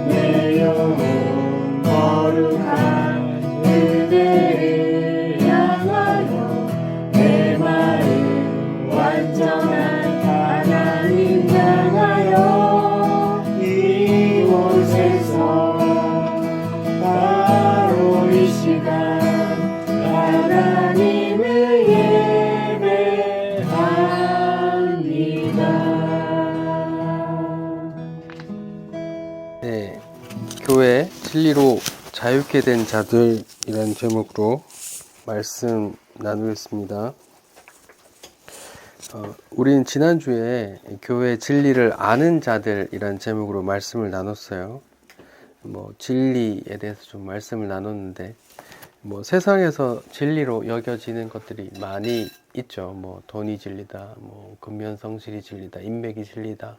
내 영혼 거룩한 그대를 향하여 내 마음 완전한 하나님 향하여 이곳에서 바로 이 시간 하나님을 네, 교회 진리로 자유케 된 자들이라는 제목으로 말씀 나누겠습니다. 우리는 지난주에 교회 진리를 아는 자들이라는 제목으로 말씀을 나눴어요. 진리에 대해서 좀 말씀을 나눴는데, 세상에서 진리로 여겨지는 것들이 많이 있죠. 돈이 진리다, 근면성실이 진리다, 인맥이 진리다,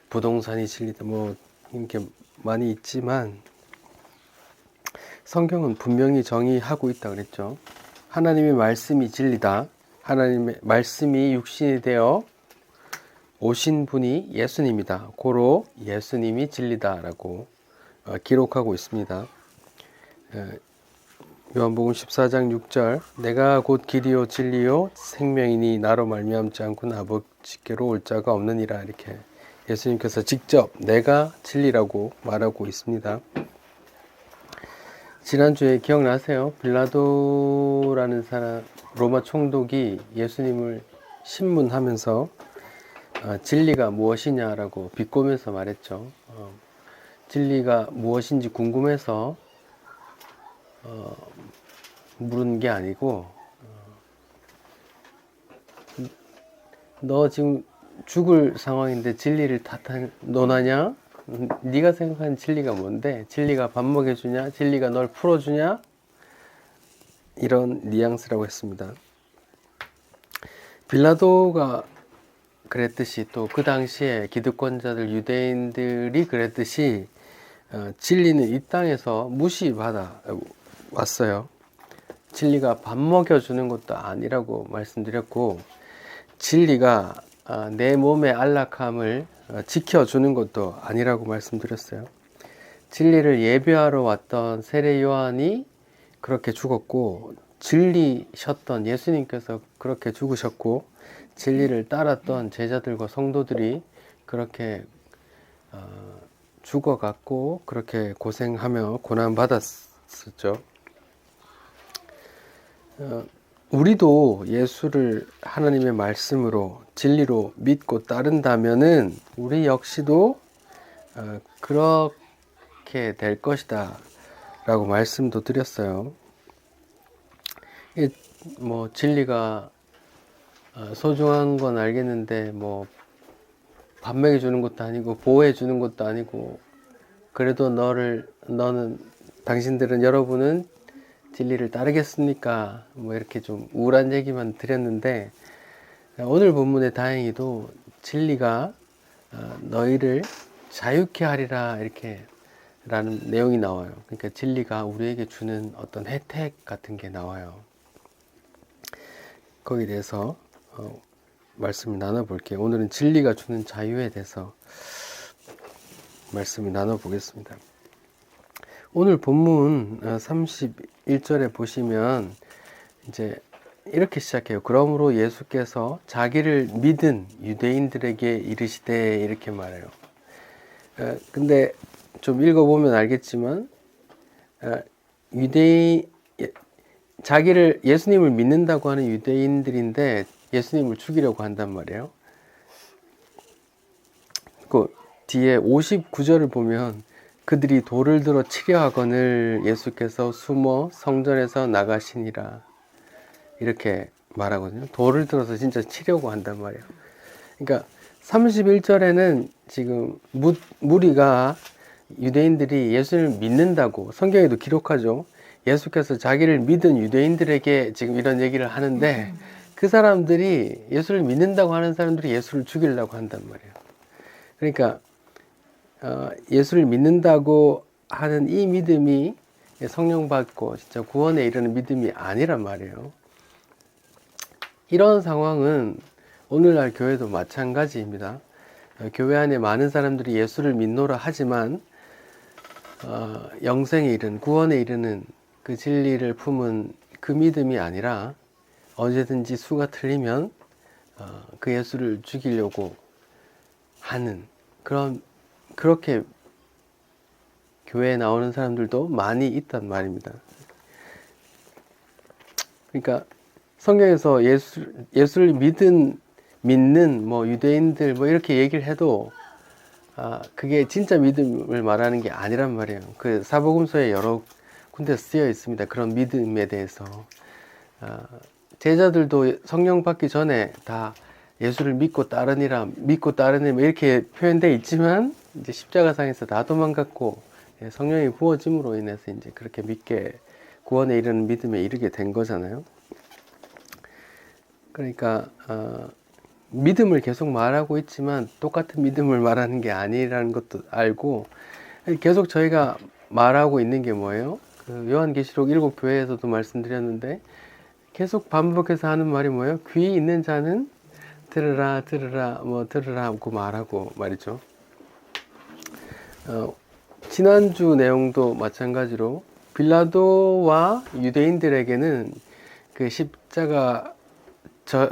부동산이 진리다, 이렇게 많이 있지만, 성경은 분명히 정의하고 있다 그랬죠. 하나님의 말씀이 진리다. 하나님의 말씀이 육신이 되어 오신 분이 예수님이다. 고로 예수님이 진리다라고 기록하고 있습니다. 요한복음 14장 6절 내가 곧 길이요 진리요 생명이니 나로 말미암지 않고는 아버지께로 올 자가 없느니라. 이렇게 예수님께서 직접 내가 진리라고 말하고 있습니다. 지난주에 기억나세요? 빌라도라는 사람, 로마 총독이 예수님을 신문하면서 진리가 무엇이냐라고 비꼬면서 말했죠. 진리가 무엇인지 궁금해서 물은 게 아니고, 너 지금 죽을 상황인데 진리를 논하냐? 네가 생각하는 진리가 뭔데? 진리가 밥 먹여주냐? 진리가 널 풀어주냐? 이런 뉘앙스라고 했습니다. 빌라도가 그랬듯이, 또 그 당시에 기득권자들 유대인들이 그랬듯이 진리는 이 땅에서 무시받아 왔어요. 진리가 밥 먹여주는 것도 아니라고 말씀드렸고, 진리가 내 몸의 안락함을 지켜주는 것도 아니라고 말씀드렸어요. 진리를 예배하러 왔던 세례 요한이 그렇게 죽었고, 진리셨던 예수님께서 그렇게 죽으셨고, 진리를 따랐던 제자들과 성도들이 그렇게 죽어갔고, 그렇게 고생하며 고난받았었죠. 우리도 예수를 하나님의 말씀으로 진리로 믿고 따른다면은 우리 역시도 그렇게 될 것이다 라고 말씀도 드렸어요. 진리가 소중한 건 알겠는데 밥 먹여주는 것도 아니고 보호해주는 것도 아니고, 그래도 당신들은, 여러분은 진리를 따르겠습니까? 이렇게 좀 우울한 얘기만 드렸는데, 오늘 본문에 다행히도 진리가 너희를 자유케 하리라 이렇게 라는 내용이 나와요. 그러니까 진리가 우리에게 주는 어떤 혜택 같은 게 나와요. 거기에 대해서 말씀을 나눠볼게요. 오늘은 진리가 주는 자유에 대해서 말씀을 나눠보겠습니다. 오늘 본문 31절에 보시면 이제 이렇게 시작해요. 그러므로 예수께서 자기를 믿은 유대인들에게 이르시되, 이렇게 말해요. 근데 좀 읽어보면 알겠지만, 예수님을 믿는다고 하는 유대인들인데 예수님을 죽이려고 한단 말이에요. 그 뒤에 59절을 보면 그들이 돌을 들어 치려 하거늘 예수께서 숨어 성전에서 나가시니라 이렇게 말하거든요. 돌을 들어서 진짜 치려고 한단 말이에요. 그러니까 31절에는 지금 무리가, 유대인들이 예수님을 믿는다고 성경에도 기록하죠. 예수께서 자기를 믿은 유대인들에게 지금 이런 얘기를 하는데, 그 사람들이, 예수를 믿는다고 하는 사람들이 예수를 죽이려고 한단 말이에요. 그러니까 예수를 믿는다고 하는 이 믿음이 성령 받고 진짜 구원에 이르는 믿음이 아니란 말이에요. 이런 상황은 오늘날 교회도 마찬가지입니다. 교회 안에 많은 사람들이 예수를 믿노라 하지만 영생에 이른 구원에 이르는 그 진리를 품은 그 믿음이 아니라 언제든지 수가 틀리면 그 예수를 죽이려고 하는 그렇게 교회에 나오는 사람들도 많이 있단 말입니다. 그러니까 성경에서 예수를 믿는 뭐 유대인들 뭐 이렇게 얘기를 해도 그게 진짜 믿음을 말하는 게 아니란 말이에요. 그 사복음서에 여러 군데 쓰여 있습니다. 그런 믿음에 대해서 제자들도 성령 받기 전에 다 예수를 믿고 따르니라 뭐 이렇게 표현되어 있지만 이제 십자가상에서 다 도망갔고 성령이 부어짐으로 인해서 이제 그렇게 믿게 구원에 이르는 믿음에 이르게 된 거잖아요. 그러니까 믿음을 계속 말하고 있지만 똑같은 믿음을 말하는 게 아니라는 것도 알고 계속 저희가 말하고 있는 게 뭐예요? 그 요한계시록 7교회에서도 말씀드렸는데 계속 반복해서 하는 말이 뭐예요? 귀 있는 자는 들으라 하고 말하고 말이죠. 지난주 내용도 마찬가지로 빌라도와 유대인들에게는 그 십자가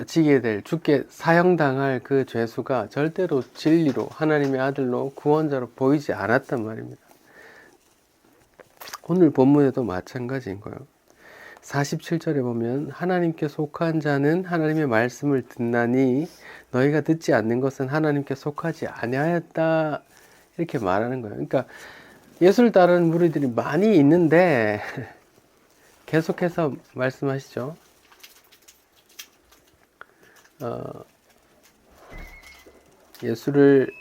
지게 될 죽게 사형당할 그 죄수가 절대로 진리로 하나님의 아들로 구원자로 보이지 않았단 말입니다. 오늘 본문에도 마찬가지인 거예요. 47절에 보면 하나님께 속한 자는 하나님의 말씀을 듣나니 너희가 듣지 않는 것은 하나님께 속하지 아니하였다 이렇게 말하는 거예요. 그러니까 예수를 따르는 무리들이 많이 있는데 계속해서 말씀하시죠. 예수를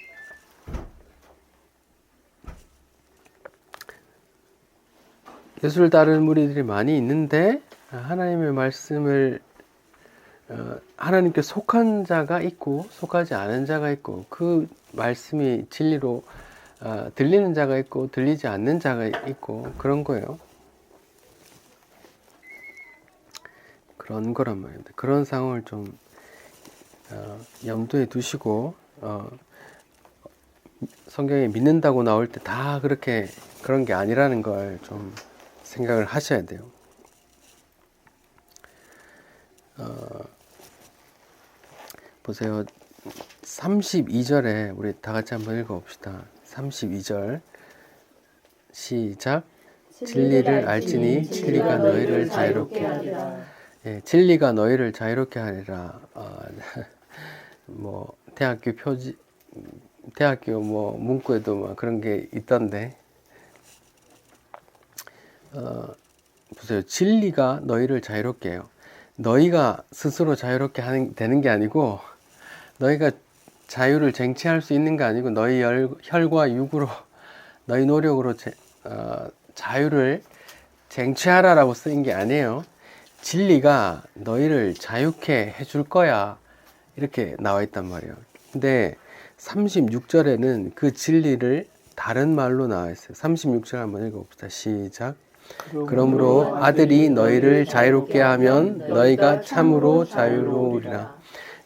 따르는 무리들이 많이 있는데 하나님의 말씀을 하나님께 속한 자가 있고 속하지 않은 자가 있고 그 말씀이 진리로 들리는 자가 있고 들리지 않는 자가 있고 그런 거예요. 그런 거란 말입니다. 그런 상황을 좀 염두에 두시고 성경에 믿는다고 나올 때 다 그렇게 그런 게 아니라는 걸 좀 생각을 하셔야 돼요. 보세요. 32절에 우리 다 같이 한번 읽어봅시다. 32절 시작. 진리를 알지니 진리가 너희를 자유롭게 하리라. 예, 진리가 너희를 자유롭게 하리라. 뭐 대학교 뭐 문구에도 뭐 그런 게 있던데. 보세요. 진리가 너희를 자유롭게 해요. 너희가 스스로 자유롭게 되는 게 아니고 너희가 자유를 쟁취할 수 있는 게 아니고 너희 혈과 육으로 너희 노력으로 자유를 쟁취하라라고 쓰인 게 아니에요. 진리가 너희를 자유케 해줄 거야 이렇게 나와 있단 말이에요. 근데 36절에는 그 진리를 다른 말로 나와 있어요. 36절 한번 읽어봅시다. 시작. 그러므로 아들이 너희를 자유롭게 하면 너희가 참으로 자유로우리라.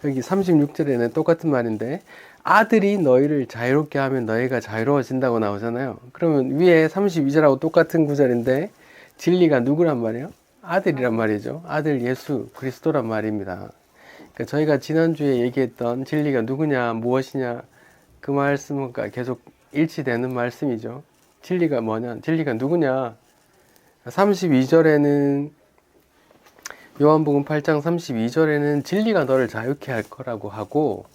여기 36절에는 똑같은 말인데 아들이 너희를 자유롭게 하면 너희가 자유로워진다고 나오잖아요. 그러면 위에 32절하고 똑같은 구절인데 진리가 누구란 말이에요? 아들이란 말이죠. 아들 예수 그리스도란 말입니다. 그러니까 저희가 지난주에 얘기했던 진리가 누구냐 무엇이냐 그 말씀과 계속 일치되는 말씀이죠. 진리가 뭐냐? 진리가 누구냐? 32절에는 요한복음 8장 32절에는 진리가 너를 자유케 할 거라고 하고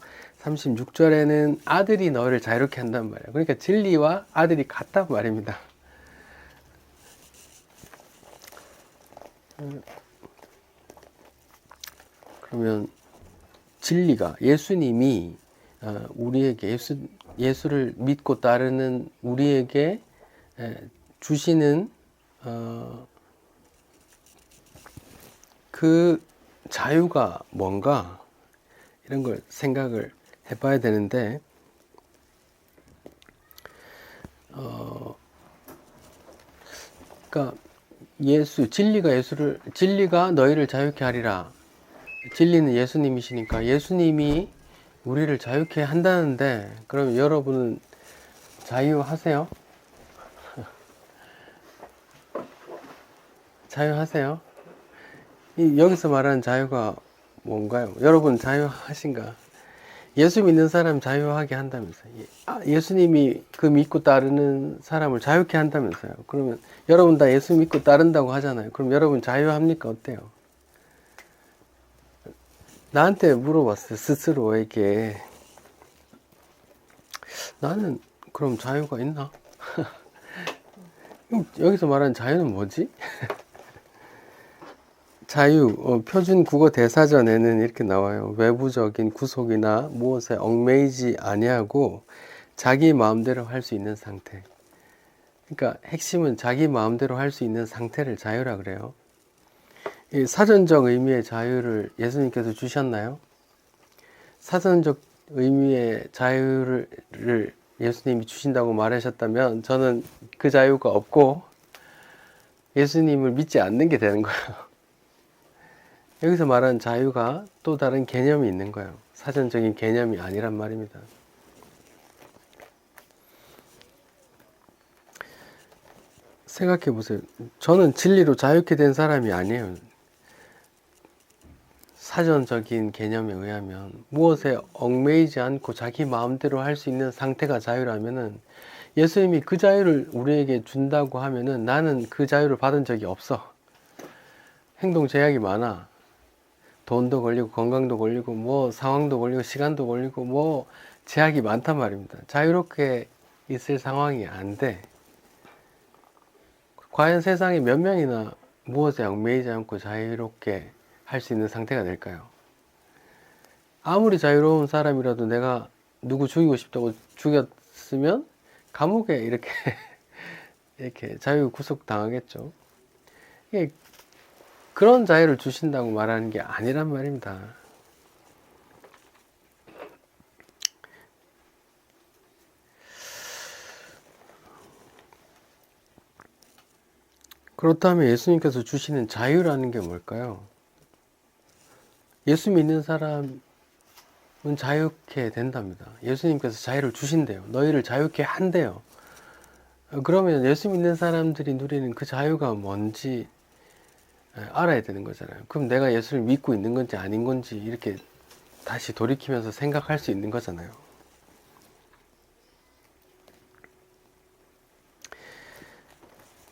36절에는 아들이 너를 자유롭게 한단 말이에요. 그러니까 진리와 아들이 같단 말입니다. 그러면 진리가 예수님이 우리에게 예수를 믿고 따르는 우리에게 주시는 그 자유가 뭔가 이런 걸 생각을 해봐야 되는데 그러니까 진리가 너희를 자유케 하리라 진리는 예수님이시니까 예수님이 우리를 자유케 한다는데, 그럼 여러분은 자유하세요? 자유하세요? 여기서 말하는 자유가 뭔가요? 여러분 자유하신가? 예수 믿는 사람 자유하게 한다면서요. 예수님이 그 믿고 따르는 사람을 자유케 한다면서요. 그러면 여러분 다 예수 믿고 따른다고 하잖아요. 그럼 여러분 자유합니까? 어때요? 나한테 물어봤어요. 스스로에게. 나는 그럼 자유가 있나? 여기서 말하는 자유는 뭐지? 자유, 표준 국어 대사전에는 이렇게 나와요. 외부적인 구속이나 무엇에 얽매이지 아니하고 자기 마음대로 할 수 있는 상태. 그러니까 핵심은 자기 마음대로 할 수 있는 상태를 자유라 그래요. 이 사전적 의미의 자유를 예수님께서 주셨나요? 사전적 의미의 자유를 예수님이 주신다고 말하셨다면 저는 그 자유가 없고 예수님을 믿지 않는 게 되는 거예요. 여기서 말하는 자유가 또 다른 개념이 있는 거예요. 사전적인 개념이 아니란 말입니다. 생각해 보세요. 저는 진리로 자유케 된 사람이 아니에요. 사전적인 개념에 의하면 무엇에 얽매이지 않고 자기 마음대로 할 수 있는 상태가 자유라면은 예수님이 그 자유를 우리에게 준다고 하면은 나는 그 자유를 받은 적이 없어. 행동 제약이 많아. 돈도 걸리고 건강도 걸리고 뭐 상황도 걸리고 시간도 걸리고 뭐 제약이 많단 말입니다. 자유롭게 있을 상황이 안 돼. 과연 세상에 몇 명이나 무엇에 얽매이지 않고 자유롭게 할 수 있는 상태가 될까요? 아무리 자유로운 사람이라도 내가 누구 죽이고 싶다고 죽였으면 감옥에 이렇게 이렇게 자유 구속 당하겠죠. 이게 그런 자유를 주신다고 말하는 게 아니란 말입니다. 그렇다면 예수님께서 주시는 자유라는 게 뭘까요? 예수 믿는 사람은 자유케 된답니다. 예수님께서 자유를 주신대요. 너희를 자유케 한대요. 그러면 예수 믿는 사람들이 누리는 그 자유가 뭔지 알아야 되는 거잖아요. 그럼 내가 예수를 믿고 있는 건지 아닌 건지 이렇게 다시 돌이키면서 생각할 수 있는 거잖아요.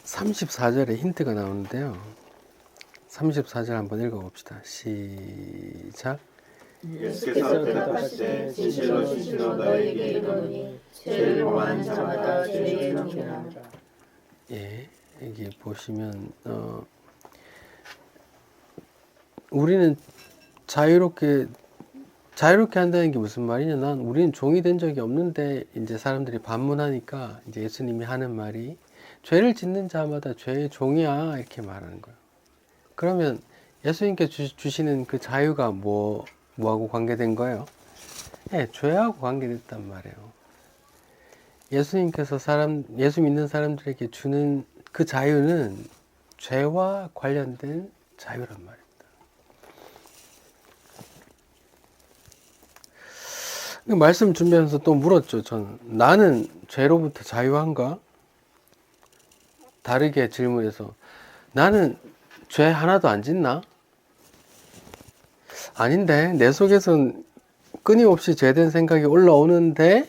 (34절에) 힌트가 나오는데요. 34절 한번 읽어봅시다. 시작. 예수께서 대답하시되 진실로 진실로 너희에게 이르노니 죄를 범하는 자마다 죄의 종이라. 예, 여기 보시면 우리는 자유롭게 한다는 게 무슨 말이냐? 우리는 종이 된 적이 없는데 이제 사람들이 반문하니까 이제 예수님이 하는 말이 죄를 짓는 자마다 죄의 종이야 이렇게 말하는 거예요. 그러면 예수님께 주시는 그 자유가 뭐하고 관계된 거예요? 네, 죄하고 관계됐단 말이에요. 예수님께서 예수 믿는 사람들에게 주는 그 자유는 죄와 관련된 자유란 말입니다. 말씀 준비하면서 또 물었죠. 저는 나는 죄로부터 자유한가? 다르게 질문해서 나는 죄 하나도 안 짓나? 아닌데 내 속에선 끊임없이 죄된 생각이 올라오는데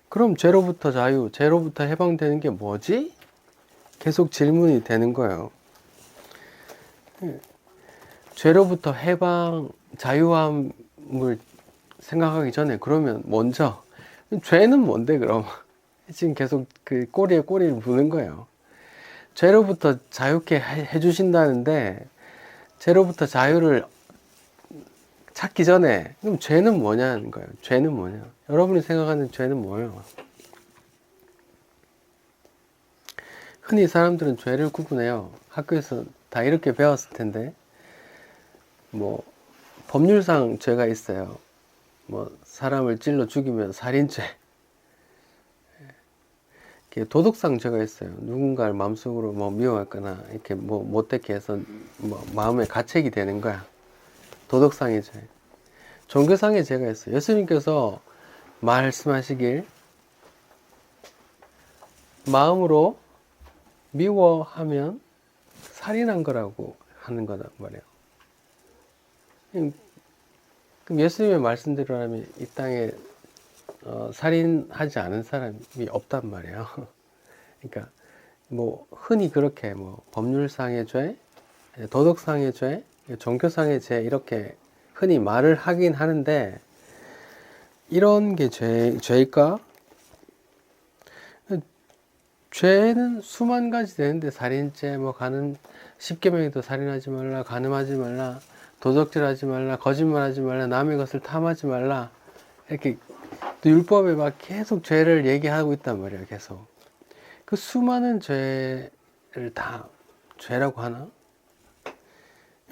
그럼 죄로부터 자유, 죄로부터 해방되는 게 뭐지? 계속 질문이 되는 거예요. 죄로부터 해방, 자유함을 생각하기 전에 그러면 먼저 죄는 뭔데 그럼? 지금 계속 그 꼬리에 꼬리를 무는 거예요. 죄로부터 자유케 해주신다는데 죄로부터 자유를 찾기 전에 그럼 죄는 뭐냐는 거예요. 죄는 뭐냐? 여러분이 생각하는 죄는 뭐예요? 흔히 사람들은 죄를 구분해요. 학교에서 다 이렇게 배웠을 텐데 뭐 법률상 죄가 있어요. 뭐 사람을 찔러 죽이면 살인죄. 도덕상 죄가 있어요. 누군가를 마음속으로 뭐 미워했거나 이렇게 뭐 못되게 해서 뭐 마음에 가책이 되는 거야. 도덕상의 죄. 종교상의 죄가 있어요. 예수님께서 말씀하시길 마음으로 미워하면 살인한 거라고 하는 거단 말이에요. 그럼 예수님의 말씀대로라면 이 땅에 살인하지 않은 사람이 없단 말이에요. 그러니까 뭐 흔히 그렇게 뭐 법률상의 죄, 도덕상의 죄, 종교상의 죄 이렇게 흔히 말을 하긴 하는데 이런 게 죄일까? 죄는 수만 가지 되는데 살인죄, 뭐 십계명에도 살인하지 말라, 간음하지 말라, 도적질하지 말라, 거짓말하지 말라, 남의 것을 탐하지 말라 이렇게 또 율법에 막 계속 죄를 얘기하고 있단 말이야. 계속 그 수많은 죄를 다 죄라고 하나?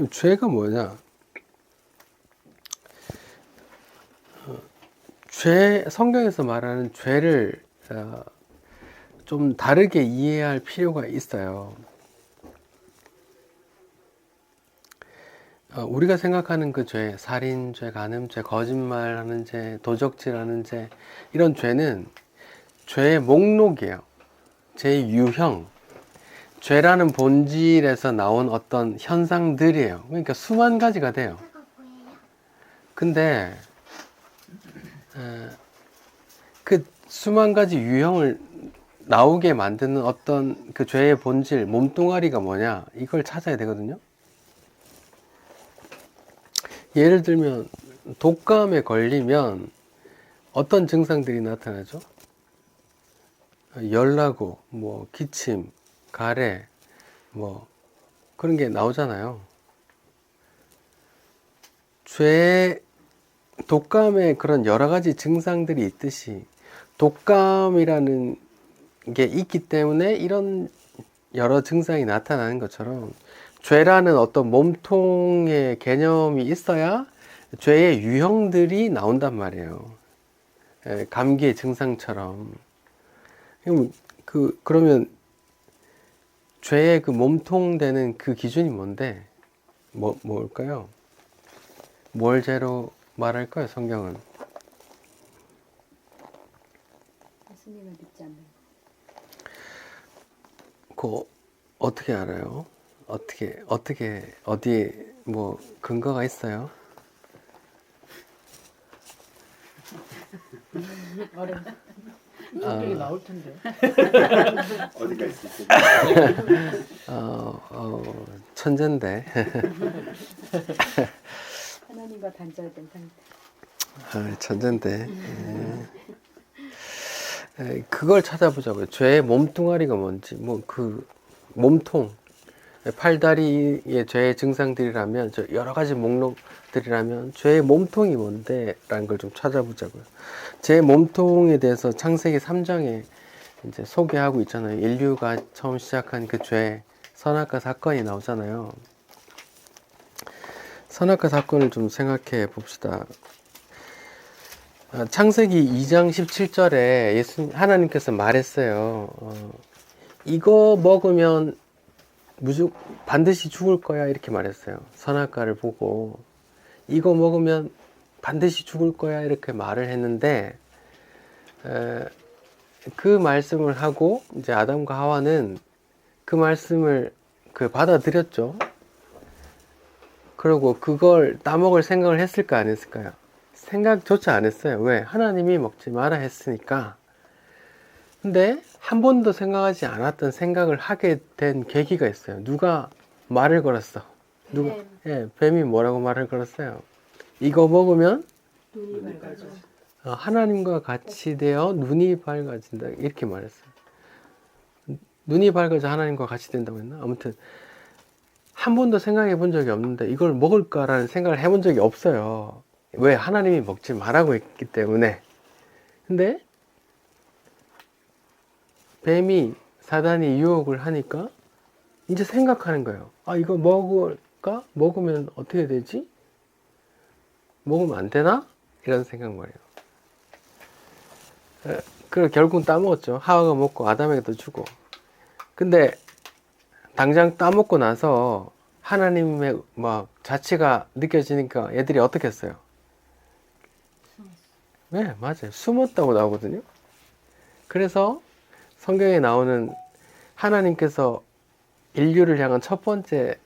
죄가 뭐냐? 성경에서 말하는 죄를 좀 다르게 이해할 필요가 있어요. 우리가 생각하는 그 죄, 살인죄, 간음죄, 거짓말하는 죄, 도적질하는 죄, 이런 죄는 죄의 목록이에요. 죄의 유형, 죄라는 본질에서 나온 어떤 현상들이에요. 그러니까 수만 가지가 돼요. 근데 그 수만 가지 유형을 나오게 만드는 어떤 그 죄의 본질, 몸뚱아리가 뭐냐, 이걸 찾아야 되거든요. 예를 들면 독감에 걸리면 어떤 증상들이 나타나죠? 열나고 뭐 기침, 가래, 뭐 그런 게 나오잖아요. 독감에 그런 여러 가지 증상들이 있듯이 독감이라는 게 있기 때문에 이런 여러 증상이 나타나는 것처럼 죄라는 어떤 몸통의 개념이 있어야 죄의 유형들이 나온단 말이에요. 감기의 증상처럼. 그러면 죄의 그 몸통 되는 그 기준이 뭔데? 뭘까요? 뭘 죄로 말할까요, 성경은? 예수님을 믿지 않는. 그거 어떻게 알아요? 어디에 뭐 근거가 있어요? 성경이 나올 텐데. 어디가 있을지. 천재인데. 하나님과 단절된 상태. 천재인데. 그걸 찾아보자고요. 죄의 몸뚱아리가 뭔지, 뭐 그 몸통, 팔다리의 죄의 증상들이라면, 여러 가지 목록들이라면 죄의 몸통이 뭔데? 라는 걸 좀 찾아보자고요. 제 몸통에 대해서 창세기 3장에 이제 소개하고 있잖아요. 인류가 처음 시작한 그 죄, 선악과 사건이 나오잖아요. 선악과 사건을 좀 생각해 봅시다. 창세기 2장 17절에 하나님께서 말했어요. 이거 먹으면 반드시 죽을 거야, 이렇게 말했어요. 선악과를 보고 이거 먹으면 반드시 죽을 거야, 이렇게 말을 했는데 그 말씀을 하고 이제 아담과 하와는 그 말씀을 받아들였죠. 그리고 그걸 따먹을 생각을 했을까 안 했을까요? 생각조차 안 했어요. 왜? 하나님이 먹지 마라 했으니까. 근데 한 번도 생각하지 않았던 생각을 하게 된 계기가 있어요. 누가 말을 걸었어? 뱀이 뭐라고 말을 걸었어요? 이거 먹으면 눈이 밝아져. 하나님과 같이 되어 눈이 밝아진다, 이렇게 말했어요. 눈이 밝아져 하나님과 같이 된다고 했나? 아무튼 한 번도 생각해 본 적이 없는데 이걸 먹을까라는 생각을 해본 적이 없어요. 왜? 하나님이 먹지 말라고 했기 때문에. 근데 뱀이, 사단이 유혹을 하니까 이제 생각하는 거예요. 이거 먹을까? 먹으면 어떻게 되지? 먹으면 안 되나? 이런 생각 말이에요. 그걸 결국은 따먹었죠. 하와가 먹고 아담에게도 주고. 근데 당장 따먹고 나서 하나님의 막 자취가 느껴지니까 애들이 어떻게 했어요? 네, 맞아요. 숨었다고 나오거든요. 그래서 성경에 나오는 하나님께서 인류를 향한 첫 번째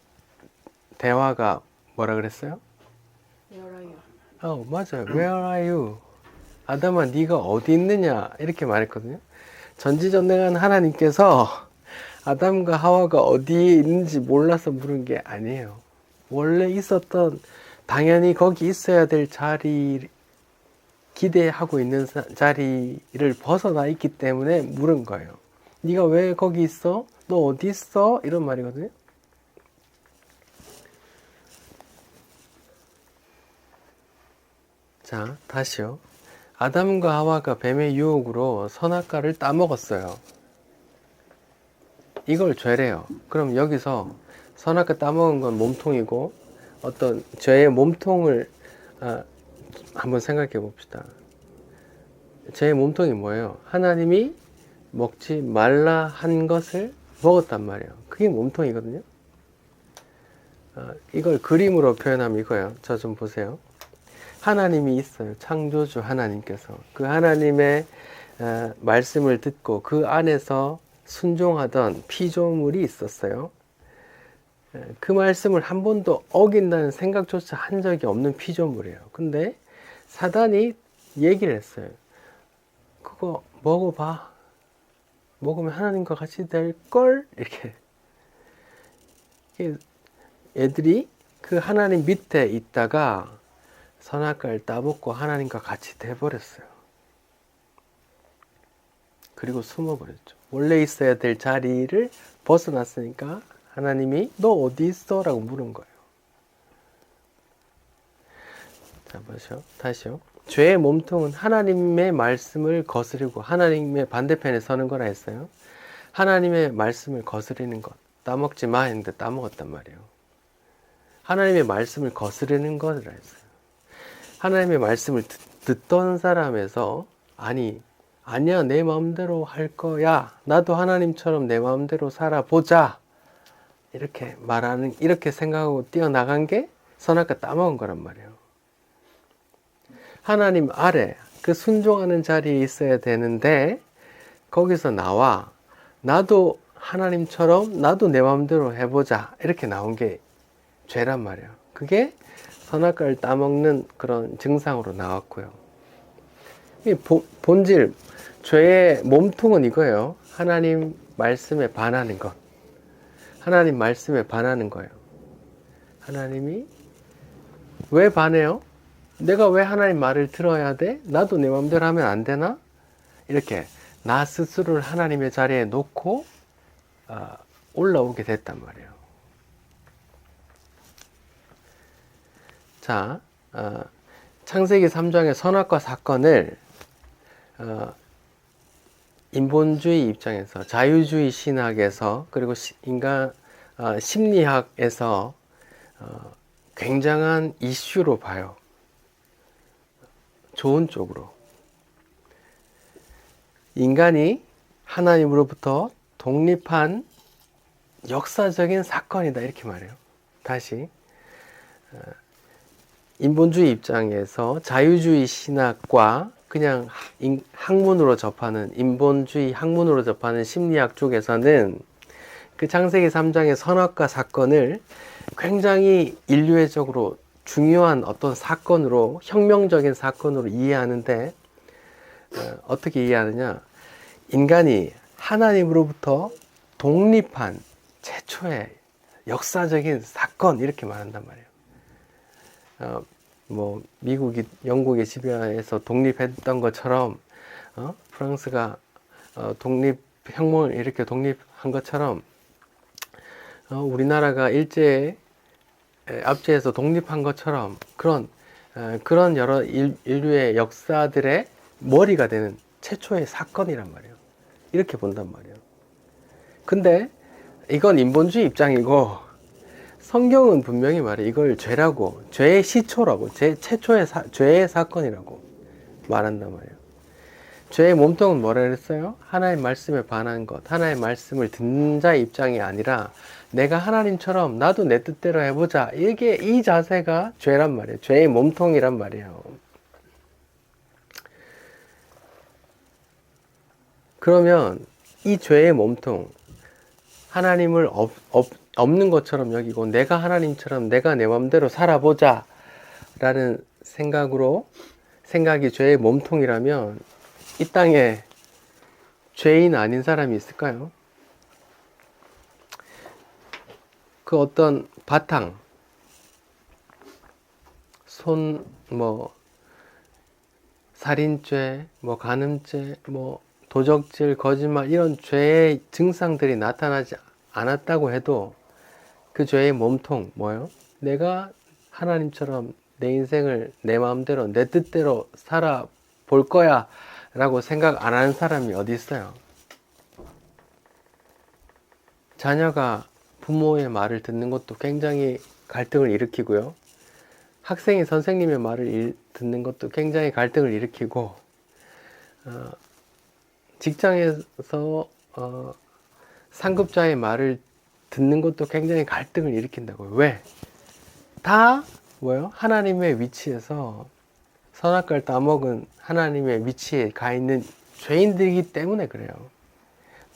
대화가 뭐라 그랬어요? 열어요. 맞아요. Where are you? 아담아, 네가 어디 있느냐? 이렇게 말했거든요. 전지전능한 하나님께서 아담과 하와가 어디에 있는지 몰라서 물은 게 아니에요. 원래 있었던, 당연히 거기 있어야 될 자리, 기대하고 있는 자리를 벗어나 있기 때문에 물은 거예요. 네가 왜 거기 있어? 너 어디 있어? 이런 말이거든요. 자, 다시요. 아담과 하와가 뱀의 유혹으로 선악과를 따먹었어요. 이걸 죄래요. 그럼 여기서 선악과 따먹은 건 몸통이고, 어떤 죄의 몸통을 한번 생각해 봅시다. 죄의 몸통이 뭐예요? 하나님이 먹지 말라 한 것을 먹었단 말이에요. 그게 몸통이거든요. 이걸 그림으로 표현하면 이거예요. 저 좀 보세요. 하나님이 있어요. 창조주 하나님께서. 그 하나님의 말씀을 듣고 그 안에서 순종하던 피조물이 있었어요. 그 말씀을 한 번도 어긴다는 생각조차 한 적이 없는 피조물이에요. 근데 사단이 얘기를 했어요. 그거 먹어봐. 먹으면 하나님과 같이 될걸? 이렇게. 애들이 그 하나님 밑에 있다가 선악과를 따먹고 하나님과 같이 돼버렸어요. 그리고 숨어버렸죠. 원래 있어야 될 자리를 벗어났으니까 하나님이 너 어디 있어? 라고 물은 거예요. 자, 보시죠. 다시요. 죄의 몸통은 하나님의 말씀을 거스르고 하나님의 반대편에 서는 거라 했어요. 하나님의 말씀을 거스르는 것. 따먹지 마 했는데 따먹었단 말이에요. 하나님의 말씀을 거스르는 것이라 했어요. 하나님의 말씀을 듣던 사람에서 아니야 내 마음대로 할 거야. 나도 하나님처럼 내 마음대로 살아보자. 이렇게 생각하고 뛰어나간 게 선악과 따먹은 거란 말이에요. 하나님 아래 그 순종하는 자리에 있어야 되는데 거기서 나와 나도 하나님처럼 나도 내 마음대로 해보자 이렇게 나온 게 죄란 말이에요. 그게 선악과를 따먹는 그런 증상으로 나왔고요. 이 본질 죄의 몸통은 이거예요. 하나님 말씀에 반하는 것. 하나님 말씀에 반하는 거예요. 하나님이 왜 반해요? 내가 왜 하나님 말을 들어야 돼? 나도 내 마음대로 하면 안 되나? 이렇게 나 스스로를 하나님의 자리에 놓고 올라오게 됐단 말이에요. 자, 창세기 3장의 선악과 사건을 인본주의 입장에서, 자유주의 신학에서, 그리고 인간 심리학에서 굉장한 이슈로 봐요. 좋은 쪽으로. 인간이 하나님으로부터 독립한 역사적인 사건이다 이렇게 말해요. 다시 인본주의 입장에서 자유주의 신학과 그냥 학문으로 접하는 인본주의 학문으로 접하는 심리학 쪽에서는 그 창세기 3장의 선악과 사건을 굉장히 인류애적으로 중요한 어떤 사건으로, 혁명적인 사건으로 이해하는데 어떻게 이해하느냐? 인간이 하나님으로부터 독립한 최초의 역사적인 사건 이렇게 말한단 말이에요. 미국이 영국의 지배하에서 독립했던 것처럼 프랑스가 독립혁명을 이렇게 독립한 것처럼 우리나라가 일제에 압제해서 독립한 것처럼 그런 여러 인류의 역사들의 머리가 되는 최초의 사건이란 말이에요. 이렇게 본단 말이에요. 근데 이건 인본주의 입장이고 성경은 분명히 말해 이걸 죄라고, 죄의 시초라고, 최초의 죄의 사건이라고 말한단 말이에요. 죄의 몸통은 뭐라 그랬어요? 하나님 말씀에 반한 것, 하나님 말씀을 듣는 자의 입장이 아니라 내가 하나님처럼 나도 내 뜻대로 해보자. 이게 이 자세가 죄란 말이에요. 죄의 몸통이란 말이에요. 그러면 이 죄의 몸통, 하나님을 없는 것처럼 여기고 내가 하나님처럼 내가 내 마음대로 살아보자 라는 생각이 죄의 몸통이라면 이 땅에 죄인 아닌 사람이 있을까요? 그 어떤 바탕, 살인죄, 간음죄, 도적질, 거짓말 이런 죄의 증상들이 나타나지 않았다고 해도 그 죄의 몸통 뭐예요? 내가 하나님처럼 내 인생을 내 마음대로 내 뜻대로 살아볼 거야 라고 생각 안 하는 사람이 어디 있어요? 자녀가 부모의 말을 듣는 것도 굉장히 갈등을 일으키고요. 학생이 선생님의 말을 듣는 것도 굉장히 갈등을 일으키고 직장에서 상급자의 말을 듣는 것도 굉장히 갈등을 일으킨다고요. 왜? 다 뭐예요? 하나님의 위치에서 선악과를 따먹은 하나님의 위치에 가 있는 죄인들이기 때문에 그래요.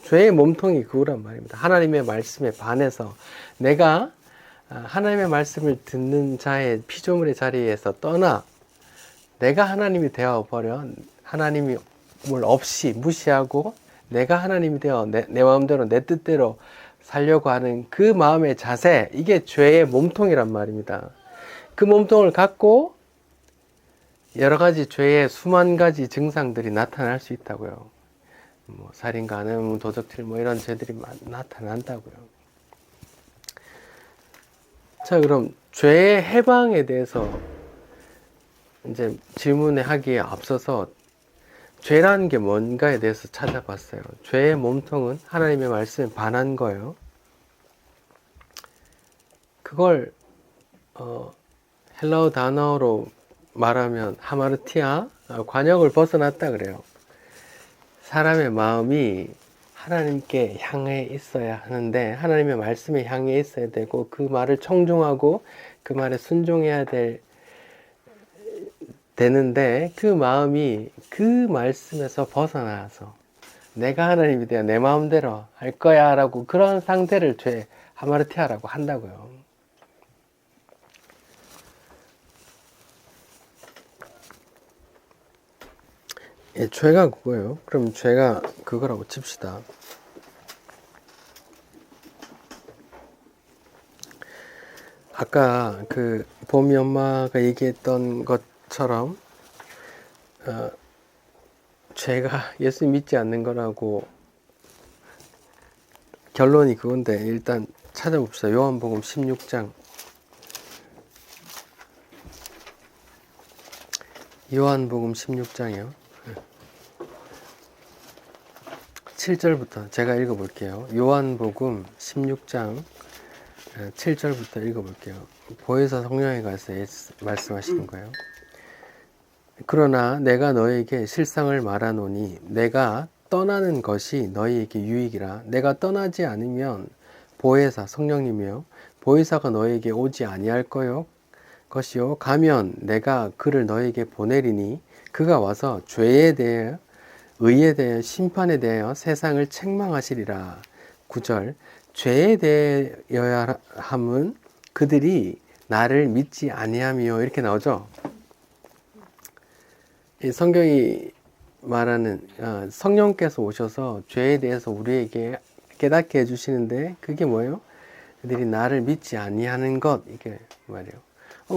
죄의 몸통이 그거란 말입니다. 하나님의 말씀에 반해서 내가 하나님의 말씀을 듣는 자의 피조물의 자리에서 떠나 내가 하나님이 되어버려 하나님을 없이 무시하고 내가 하나님이 되어 내 마음대로 내 뜻대로 살려고 하는 그 마음의 자세, 이게 죄의 몸통이란 말입니다. 그 몸통을 갖고 여러 가지 죄의 수만 가지 증상들이 나타날 수 있다고요. 살인, 간음, 도적질 이런 죄들이 나타난다고요. 자, 그럼 죄의 해방에 대해서 이제 질문에 하기에 앞서서 죄라는 게 뭔가에 대해서 찾아봤어요. 죄의 몸통은 하나님의 말씀에 반한 거예요. 그걸 헬라어 단어로 말하면 하마르티아, 관역을 벗어났다 그래요. 사람의 마음이 하나님께 향해 있어야 하는데 하나님의 말씀에 향해 있어야 되고 그 말을 청종하고 그 말에 순종해야 되는데 그 마음이 그 말씀에서 벗어나서 내가 하나님이 되어 내 마음대로 할 거야 라고 그런 상태를 죄 하마르티아라고 한다고요. 예, 죄가 그거예요. 그럼 죄가 그거라고 칩시다. 아까 그 봄이 엄마가 얘기했던 것처럼 죄가 예수 믿지 않는 거라고 결론이 그건데 일단 찾아봅시다. 요한복음 16장 요한복음 16장이요. 7절부터 제가 읽어볼게요. 요한복음 16장 7절부터 읽어볼게요. 보혜사 성령에 가서 말씀하시는 거예요. 그러나 내가 너에게 실상을 말하노니 내가 떠나는 것이 너희에게 유익이라. 내가 떠나지 않으면 보혜사 성령님이요 보혜사가 너에게 오지 아니할 것이요 가면 내가 그를 너에게 보내리니 그가 와서 죄에 대해 의에 대해 심판에 대하여 세상을 책망하시리라. 9절 죄에 대하여야 함은 그들이 나를 믿지 아니함이요 이렇게 나오죠. 이 성경이 말하는 성령께서 오셔서 죄에 대해서 우리에게 깨닫게 해주시는데 그게 뭐예요? 그들이 나를 믿지 아니하는 것 이게 말이에요.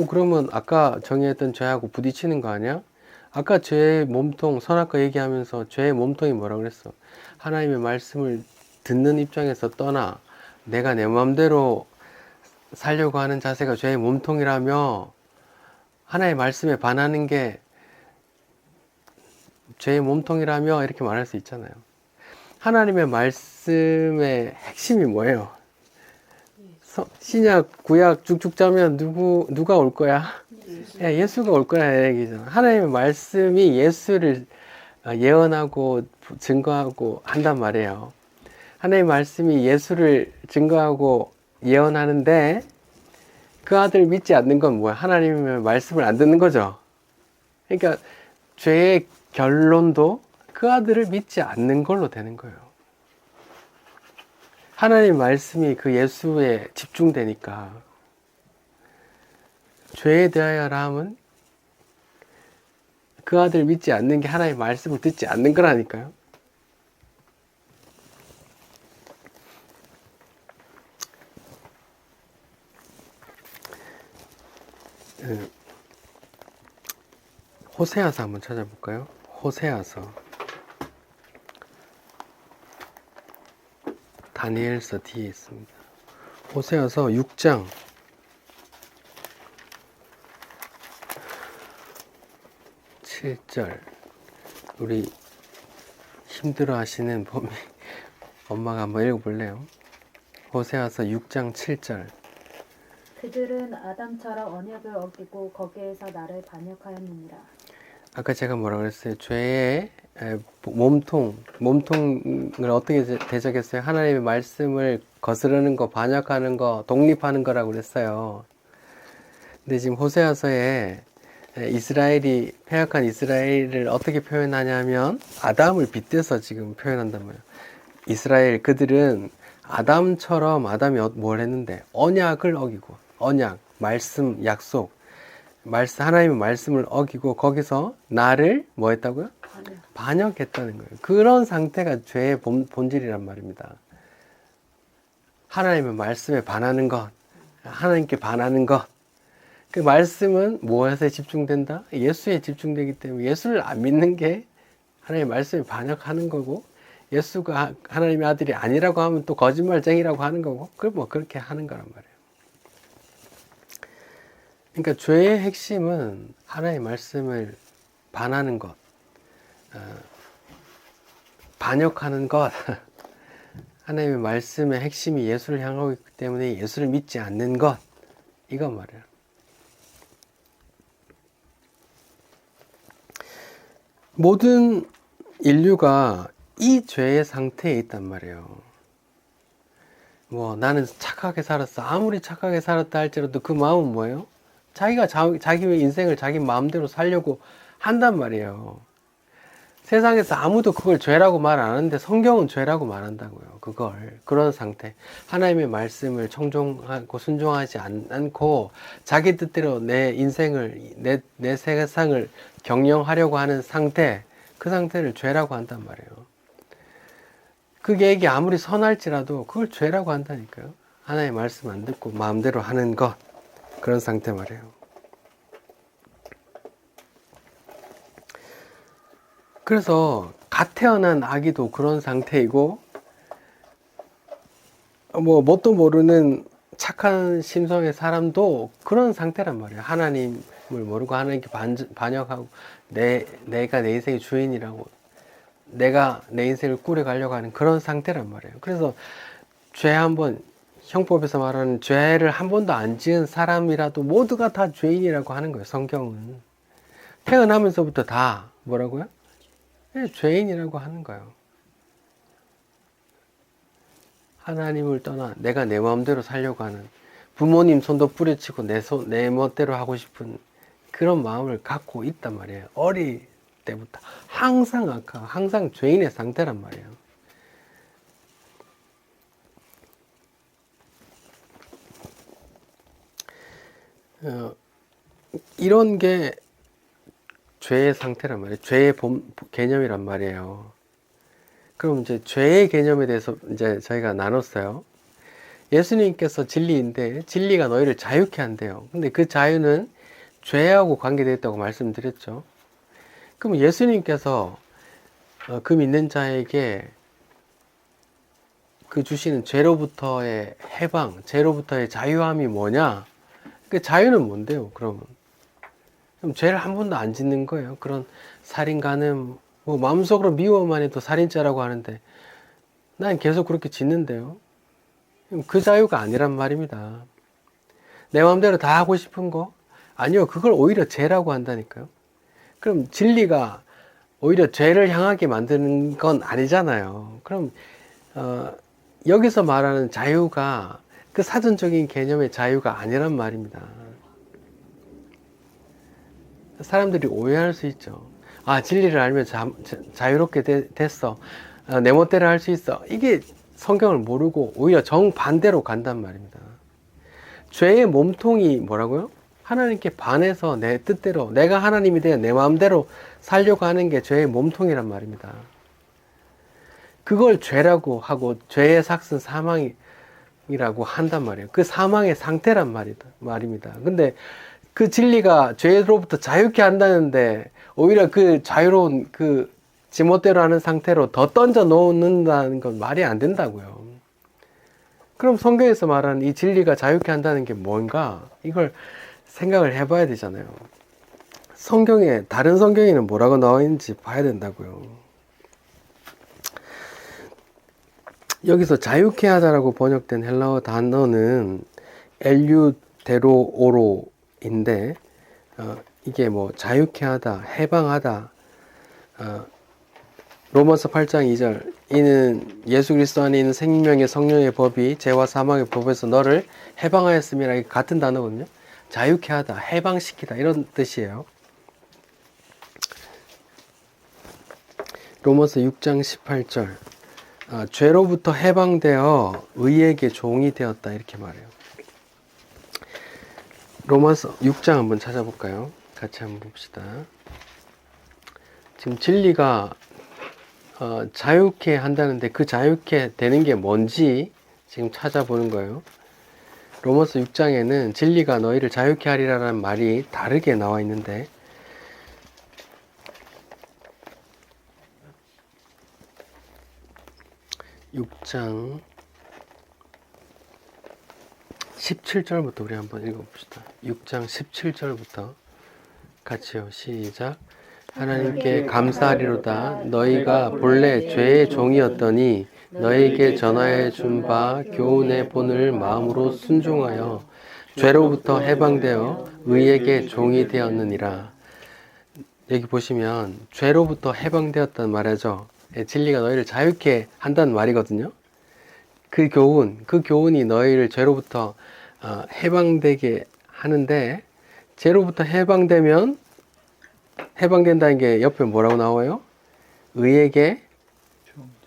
그러면 아까 정의했던 죄하고 부딪히는 거 아니야? 아까 죄의 몸통, 선악과 얘기하면서 죄의 몸통이 뭐라고 그랬어? 하나님의 말씀을 듣는 입장에서 떠나 내가 내 마음대로 살려고 하는 자세가 죄의 몸통이라며 하나님의 말씀에 반하는 게 죄의 몸통이라며 이렇게 말할 수 있잖아요. 하나님의 말씀의 핵심이 뭐예요? 신약, 구약 쭉쭉 짜면 누가 올 거야? 예수가 올 거야 얘기잖아. 하나님의 말씀이 예수를 예언하고 증거하고 한단 말이에요. 하나님의 말씀이 예수를 증거하고 예언하는데 그 아들 믿지 않는 건 뭐야? 하나님의 말씀을 안 듣는 거죠. 그러니까 죄의 결론도 그 아들을 믿지 않는 걸로 되는 거예요. 하나님 말씀이 그 예수에 집중되니까 죄에 대하여라 함은 그 아들 믿지 않는 게 하나님의 말씀을 듣지 않는 거라니까요. 호세아서 한번 찾아볼까요? 호세아서 다니엘서 뒤에 있습니다. 호세아서 6장 7절. 우리 힘들어 하시는 봄이 엄마가 한번 읽어볼래요? 호세아서 6장 7절. 그들은 아담처럼 언약을 어기고 거기에서 나를 반역하였느니라. 아까 제가 뭐라고 그랬어요? 죄의 몸통을 어떻게 대적했어요? 하나님의 말씀을 거스르는 거, 반역하는 거, 독립하는 거라고 그랬어요. 근데 지금 호세아서에 이스라엘이, 패역한 이스라엘을 어떻게 표현하냐면 아담을 빗대서 지금 표현한단 말이에요. 이스라엘, 그들은 아담처럼, 아담이 뭘 했는데 언약을 어기고, 언약, 말씀, 약속, 하나님의 말씀을 어기고 거기서 나를 뭐 했다고요? 반역했다는 거예요. 그런 상태가 죄의 본질이란 말입니다. 하나님의 말씀에 반하는 것, 하나님께 반하는 것. 그 말씀은 무엇에 집중된다? 예수에 집중되기 때문에 예수를 안 믿는 게 하나님의 말씀에 반역하는 거고, 예수가 하나님의 아들이 아니라고 하면 또 거짓말쟁이라고 하는 거고, 그걸 뭐 그렇게 하는 거란 말이에요. 그러니까 죄의 핵심은 하나님의 말씀을 반하는 것, 반역하는 것. 하나님의 말씀의 핵심이 예수를 향하고 있기 때문에 예수를 믿지 않는 것, 이건 말이에요. 모든 인류가 이 죄의 상태에 있단 말이에요. 뭐 나는 착하게 살았어. 아무리 착하게 살았다 할지라도 그 마음은 뭐예요? 자기가 자기 인생을 자기 마음대로 살려고 한단 말이에요. 세상에서 아무도 그걸 죄라고 말 안 하는데 성경은 죄라고 말한다고요. 그런 상태. 하나님의 말씀을 청종하고 순종하지 않고 자기 뜻대로 내 인생을, 내 세상을 경영하려고 하는 상태, 그 상태를 죄라고 한단 말이에요. 그 계획이 아무리 선할지라도 그걸 죄라고 한다니까요. 하나님의 말씀 안 듣고 마음대로 하는 것, 그런 상태 말이에요. 그래서 갓 태어난 아기도 그런 상태이고, 뭐 뭣도 모르는 착한 심성의 사람도 그런 상태란 말이에요. 하나님을 모르고 하나님께 반역하고 내가 내 인생의 주인이라고, 내가 내 인생을 꾸려가려고 하는 그런 상태란 말이에요. 그래서 죄 한번, 형법에서 말하는 죄를 한 번도 안 지은 사람이라도 모두가 다 죄인이라고 하는 거예요. 성경은 태어나면서부터 다 뭐라고요? 죄인이라고 하는 거예요. 하나님을 떠나 내가 내 마음대로 살려고 하는, 부모님 손도 뿌리치고 내 멋대로 하고 싶은 그런 마음을 갖고 있단 말이에요. 어릴 때부터 항상 항상 죄인의 상태란 말이에요. 이런 게 죄의 상태란 말이에요. 죄의 개념이란 말이에요. 그럼 이제 죄의 개념에 대해서 이제 저희가 나눴어요. 예수님께서 진리인데 진리가 너희를 자유케 한대요. 근데 그 자유는 죄하고 관계되어 있다고 말씀드렸죠. 그럼 예수님께서 그 믿는 자에게 그 주시는 죄로부터의 해방, 죄로부터의 자유함이 뭐냐? 그 자유는 뭔데요, 그러면? 그럼 죄를 한 번도 안 짓는 거예요. 그런 살인, 간음, 뭐 마음속으로 미워만 해도 살인죄라고 하는데 난 계속 그렇게 짓는데요. 그 자유가 아니란 말입니다. 내 마음대로 다 하고 싶은 거? 아니요, 그걸 오히려 죄라고 한다니까요. 그럼 진리가 오히려 죄를 향하게 만드는 건 아니잖아요. 그럼 여기서 말하는 자유가 그 사전적인 개념의 자유가 아니란 말입니다. 사람들이 오해할 수 있죠. 아, 진리를 알면 자유롭게 됐어. 내 멋대로 할 수 있어. 이게 성경을 모르고 오히려 정반대로 간단 말입니다. 죄의 몸통이 뭐라고요? 하나님께 반해서 내 뜻대로, 내가 하나님이 되어 내 마음대로 살려고 하는 게 죄의 몸통이란 말입니다. 그걸 죄라고 하고 죄의 삭은 사망이라고 한단 말이에요. 그 사망의 상태란 말입니다. 근데 그 진리가 죄로부터 자유케 한다는데 오히려 그 자유로운 그 지멋대로 하는 상태로 더 던져 놓는다는 건 말이 안 된다고요. 그럼 성경에서 말하는 이 진리가 자유케 한다는 게 뭔가? 이걸 생각을 해봐야 되잖아요. 다른 성경에는 뭐라고 나와 있는지 봐야 된다고요. 여기서 자유케 하다라고 번역된 헬라어 단어는 엘유데로오로인데, 이게 뭐 자유케 하다, 해방하다, 로마서 8장 2절, 이는 예수 그리스도 안에 있는 생명의 성령의 법이 죄와 사망의 법에서 너를 해방하였음이라. 이게 같은 단어거든요. 자유케 하다, 해방시키다, 이런 뜻이에요. 로마서 6장 18절, 죄로부터 해방되어 의에게 종이 되었다, 이렇게 말해요. 로마서 6장 한번 찾아볼까요? 같이 한번 봅시다. 지금 진리가 자유케 한다는데 그 자유케 되는 게 뭔지 지금 찾아보는 거예요. 로마서 6장에는 진리가 너희를 자유케 하리라는 말이 다르게 나와 있는데, 육 장 17절부터 우리 한번 읽어봅시다. 6장 17절부터 같이요. 시작. 하나님께 감사하리로다. 너희가 본래 죄의 종이었더니 너희에게 전하여 준 바 교훈의 본을 마음으로 순종하여 죄로부터 해방되어 의에게 종이 되었느니라. 여기 보시면 죄로부터 해방되었다는 말이죠. 진리가 너희를 자유케 한다는 말이거든요. 그 교훈이 너희를 죄로부터 해방되게 하는데, 죄로부터 해방된다는 게 옆에 뭐라고 나와요? 의에게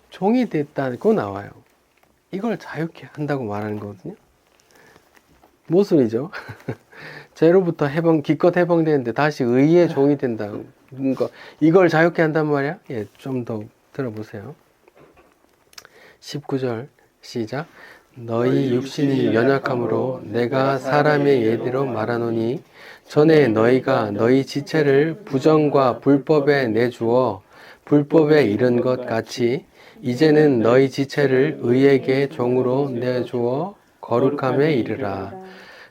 종이 됐다고 나와요. 이걸 자유케 한다고 말하는 거거든요. 모순이죠. 죄로부터 기껏 해방되는데 다시 의의 종이 된다는 거, 이걸 자유케 한단 말이야? 예, 좀 더 들어보세요. 19절 시작. 너희 육신이 연약함으로 내가 사람의 예대로 말하노니 전에 너희가 너희 지체를 부정과 불법에 내주어 불법에 이른 것 같이 이제는 너희 지체를 의에게 종으로 내주어 거룩함에 이르라.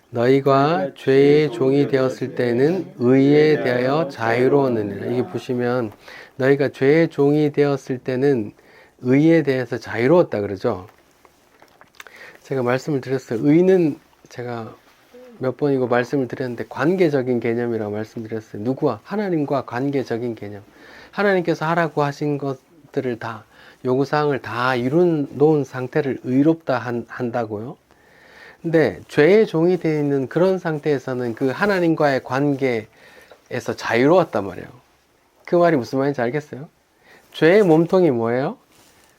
너희가 죄의 종이 되었을 때는 의에 대하여 자유로웠느니라. 이게 보시면 너희가 죄의 종이 되었을 때는 의에 대해서 자유로웠다 그러죠. 제가 말씀을 드렸어요. 의는 제가 몇 번이고 말씀을 드렸는데 관계적인 개념이라고 말씀드렸어요. 누구와? 하나님과 관계적인 개념. 하나님께서 하라고 하신 것들을 다, 요구사항을 다 이룬 놓은 상태를 의롭다 한다고요. 근데 죄의 종이 되어 있는 그런 상태에서는 그 하나님과의 관계에서 자유로웠단 말이에요. 그 말이 무슨 말인지 알겠어요? 죄의 몸통이 뭐예요?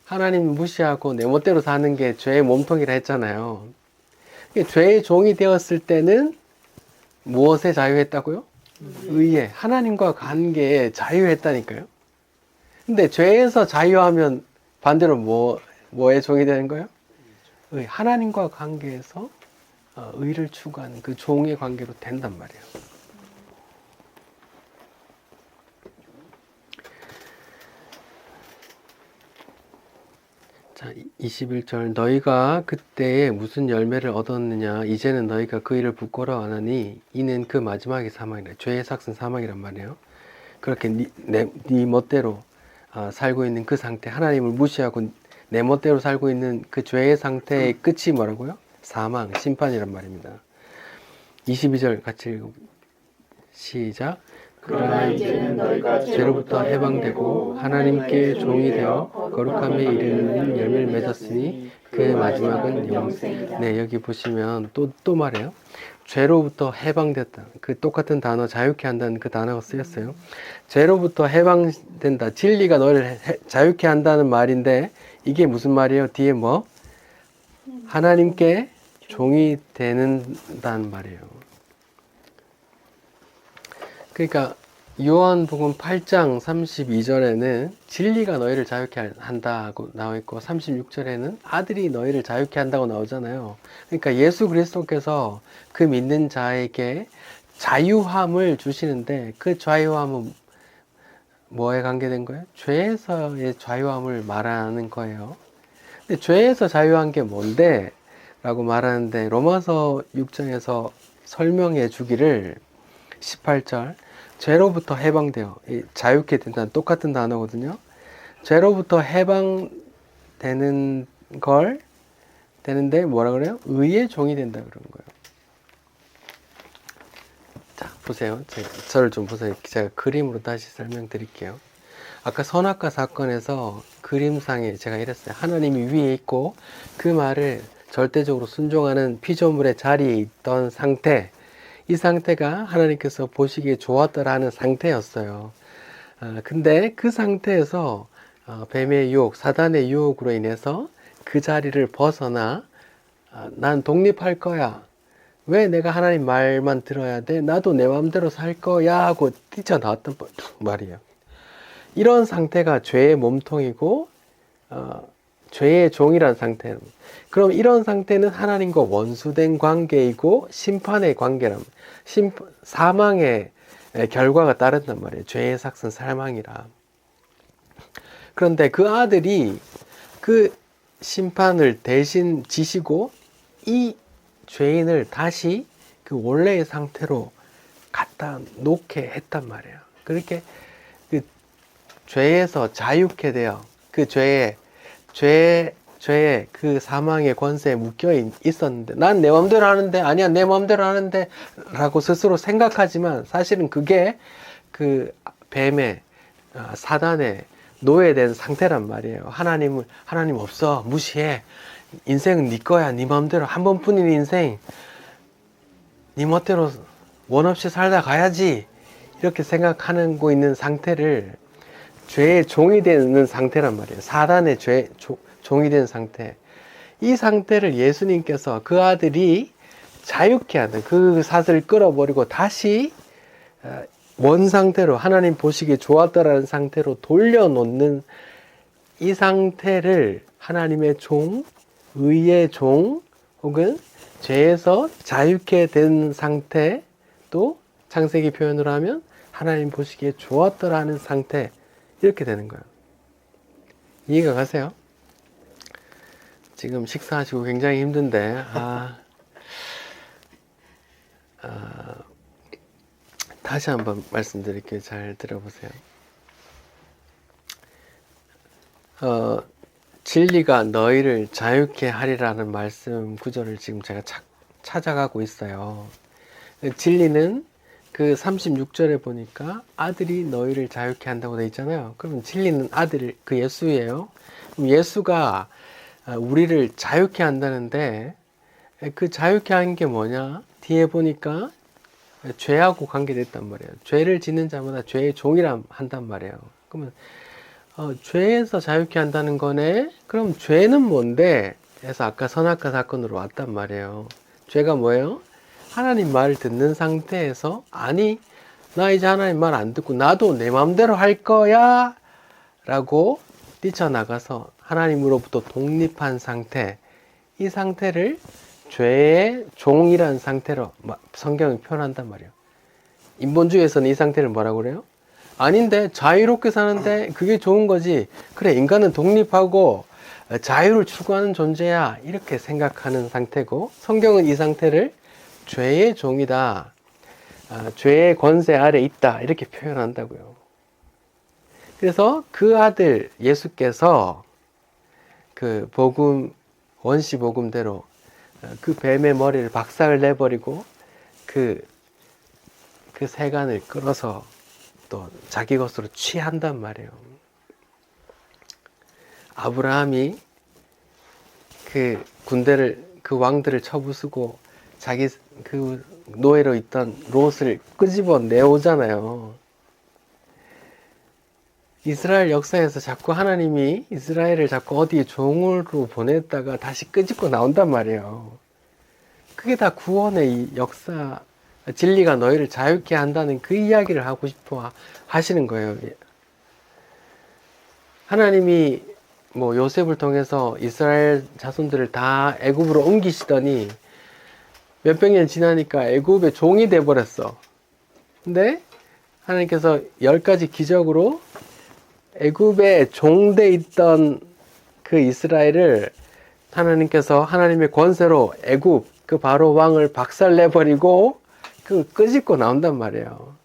하나님 무시하고 내 멋대로 사는 게 죄의 몸통이라 했잖아요. 죄의 종이 되었을 때는 무엇에 자유했다고요? 의에, 하나님과 관계에 자유했다니까요. 근데 죄에서 자유하면 반대로 뭐의 종이 되는 거예요? 의, 하나님과 관계에서 의를 추구하는 그 종의 관계로 된단 말이에요. 자, 21절. 너희가 그때에 무슨 열매를 얻었느냐? 이제는 너희가 그 일을 부끄러워 안 하니 이는 그 마지막의 사망이라. 죄의 삭은 사망이란 말이에요. 그렇게 네 멋대로 살고 있는 그 상태, 하나님을 무시하고 내 멋대로 살고 있는 그 죄의 상태의 끝이 뭐라고요? 사망, 심판이란 말입니다. 22절 같이 읽어. 시작. 그러나 이제는 너희가 죄로부터 해방되고 하나님께 종이 되어 거룩함에 이르는 열매를 맺었으니 그의 마지막은 영생이다. 네, 여기 보시면 또 말해요. 죄로부터 해방됐다. 그 똑같은 단어, 자유케 한다는 그 단어가 쓰였어요. 죄로부터 해방된다. 진리가 너를 자유케 한다는 말인데, 이게 무슨 말이에요? 뒤에 뭐? 하나님께 종이 되는다는 말이에요. 그러니까 요한복음 8장 32절에는 진리가 너희를 자유케 한다고 나와 있고, 36절에는 아들이 너희를 자유케 한다고 나오잖아요. 그러니까 예수 그리스도께서 그 믿는 자에게 자유함을 주시는데, 그 자유함은 뭐에 관계된 거예요? 죄에서의 자유함을 말하는 거예요. 근데 죄에서 자유한 게 뭔데? 라고 말하는데, 로마서 6장에서 설명해 주기를 18절, 죄로부터 해방되어, 자유케 된다는 똑같은 단어거든요. 죄로부터 해방되는 걸 되는데 뭐라 그래요? 의의 종이 된다 그런 거예요. 자, 보세요. 저를 좀 보세요. 제가 그림으로 다시 설명드릴게요. 아까 선악과 사건에서 그림상에 제가 이랬어요. 하나님이 위에 있고 그 말을 절대적으로 순종하는 피조물의 자리에 있던 상태, 이 상태가 하나님께서 보시기에 좋았더라는 상태였어요. 근데 그 상태에서 뱀의 유혹, 사단의 유혹으로 인해서 그 자리를 벗어나 난 독립할 거야. 왜 내가 하나님 말만 들어야 돼? 나도 내 마음대로 살 거야 하고 뛰쳐나왔단 말이에요. 이런 상태가 죄의 몸통이고 죄의 종이란 상태는, 그럼 이런 상태는 하나님과 원수된 관계이고 심판의 관계란, 사망의 결과가 따른단 말이에요. 죄의 삭은 사망이라. 그런데 그 아들이 그 심판을 대신 지시고 이 죄인을 다시 그 원래의 상태로 갖다 놓게 했단 말이에요. 그렇게 그 죄에서 자유케 되어 그 죄의 그 사망의 권세에 묶여 있었는데, 난 내 마음대로 하는데, 아니야 내 마음대로 하는데 라고 스스로 생각하지만 사실은 그게 그 뱀의 사단의 노예된 상태란 말이에요. 하나님 없어, 무시해, 인생은 네 거야, 네 마음대로, 한 번뿐인 인생 네 멋대로 원 없이 살다 가야지, 이렇게 생각하고 있는 상태를 죄의 종이 되는 상태란 말이에요. 사단의 종이 된 상태. 이 상태를 예수님께서 그 아들이 자유케 하는, 그 사슬을 끌어버리고 다시 원 상태로, 하나님 보시기에 좋았다라는 상태로 돌려놓는 이 상태를 하나님의 종, 의의 종, 혹은 죄에서 자유케 된 상태, 또 창세기 표현으로 하면 하나님 보시기에 좋았더라는 상태, 이렇게 되는 거예요. 이해가 가세요? 지금 식사하시고 굉장히 힘든데, 다시 한번 말씀드릴게요. 잘 들어보세요. 진리가 너희를 자유케 하리라는 말씀 구절을 지금 제가 찾아가고 있어요. 진리는 그 36절에 보니까 아들이 너희를 자유케 한다고 되어 있잖아요. 그러면 진리는 아들, 그 예수예요. 그럼 예수가 우리를 자유케 한다는데, 그 자유케 하는 게 뭐냐? 뒤에 보니까 죄하고 관계됐단 말이에요. 죄를 짓는 자마다 죄의 종이라 한단 말이에요. 그러면 죄에서 자유케 한다는 거네? 그럼 죄는 뭔데? 해서 아까 선악과 사건으로 왔단 말이에요. 죄가 뭐예요? 하나님 말을 듣는 상태에서, 아니 나 이제 하나님 말 안 듣고 나도 내 마음대로 할 거야 라고 뛰쳐나가서 하나님으로부터 독립한 상태, 이 상태를 죄의 종이라는 상태로 성경이 표현한단 말이에요. 인본주의에서는 이 상태를 뭐라고 그래요? 아닌데, 자유롭게 사는데 그게 좋은 거지, 그래 인간은 독립하고 자유를 추구하는 존재야, 이렇게 생각하는 상태고, 성경은 이 상태를 죄의 종이다, 죄의 권세 아래 있다, 이렇게 표현한다고요. 그래서 그 아들 예수께서 그 복음, 원시 복음대로 그 뱀의 머리를 박살을 내버리고 그 세간을 끌어서 또 자기 것으로 취한단 말이에요. 아브라함이 그 군대를 그 왕들을 쳐부수고 자기 그 노예로 있던 롯을 끄집어 내오잖아요. 이스라엘 역사에서 자꾸 하나님이 이스라엘을 자꾸 어디 종으로 보냈다가 다시 끄집고 나온단 말이에요. 그게 다 구원의 이 역사, 진리가 너희를 자유케 한다는 그 이야기를 하고 싶어 하시는 거예요. 하나님이 뭐 요셉을 통해서 이스라엘 자손들을 다 애굽으로 옮기시더니 몇백 년 지나니까 애굽의 종이 돼버렸어. 근데 하나님께서 10가지 기적으로 애굽에 종돼 있던 그 이스라엘을 하나님께서 하나님의 권세로 애굽 그 바로 왕을 박살내버리고 그 끄집고 나온단 말이에요.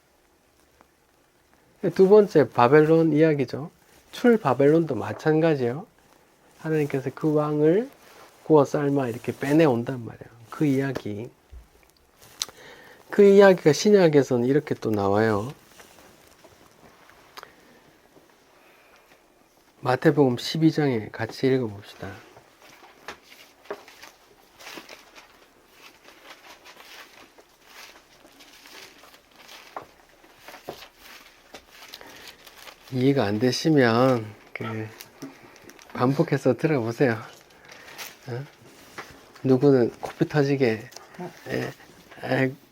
두 번째 바벨론 이야기죠. 출 바벨론도 마찬가지예요. 하나님께서 그 왕을 구워 삶아 이렇게 빼내온단 말이에요. 그 이야기. 그 이야기가 신약에서는 이렇게 또 나와요. 마태복음 12장에 같이 읽어봅시다. 이해가 안 되시면 반복해서 들어보세요. 누구는 코피 터지게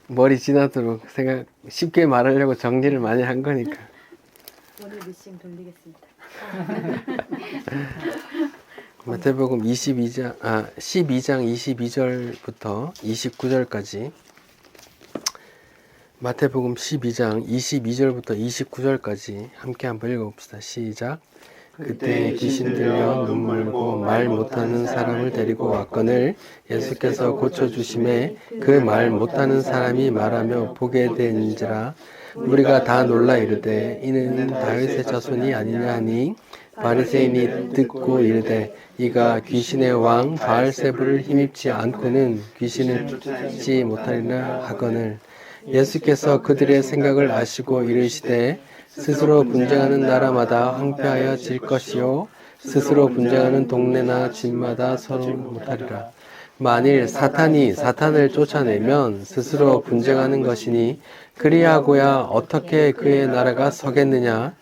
머리 지나도록 쉽게 말하려고 정리를 많이 한 거니까. 오늘 미싱 돌리겠습니다. 마태복음 12장 22절부터 29절까지. 마태복음 12장 22절부터 29절까지 함께 한번 읽어봅시다. 시작. 그때 귀신 들려 눈물고 말 못하는 사람을 데리고 왔거늘 예수께서 고쳐주심에 그 말 못하는 사람이 말하며 보게 된지라. 우리가 다 놀라 이르되 이는 다윗의 자손이 아니냐 하니 바리새인이 듣고 이르되 이가 귀신의 왕 바알세불을 힘입지 않고는 귀신을 쫓지 못하리라 하거늘 예수께서 그들의 생각을 아시고 이르시되 스스로 분쟁하는 나라마다 황폐하여 질 것이요 스스로 분쟁하는 동네나 집마다 서로 못하리라. 만일 사탄이 사탄을 쫓아내면 스스로 분쟁하는 것이니 그리하고야 어떻게 그의 나라가 서겠느냐.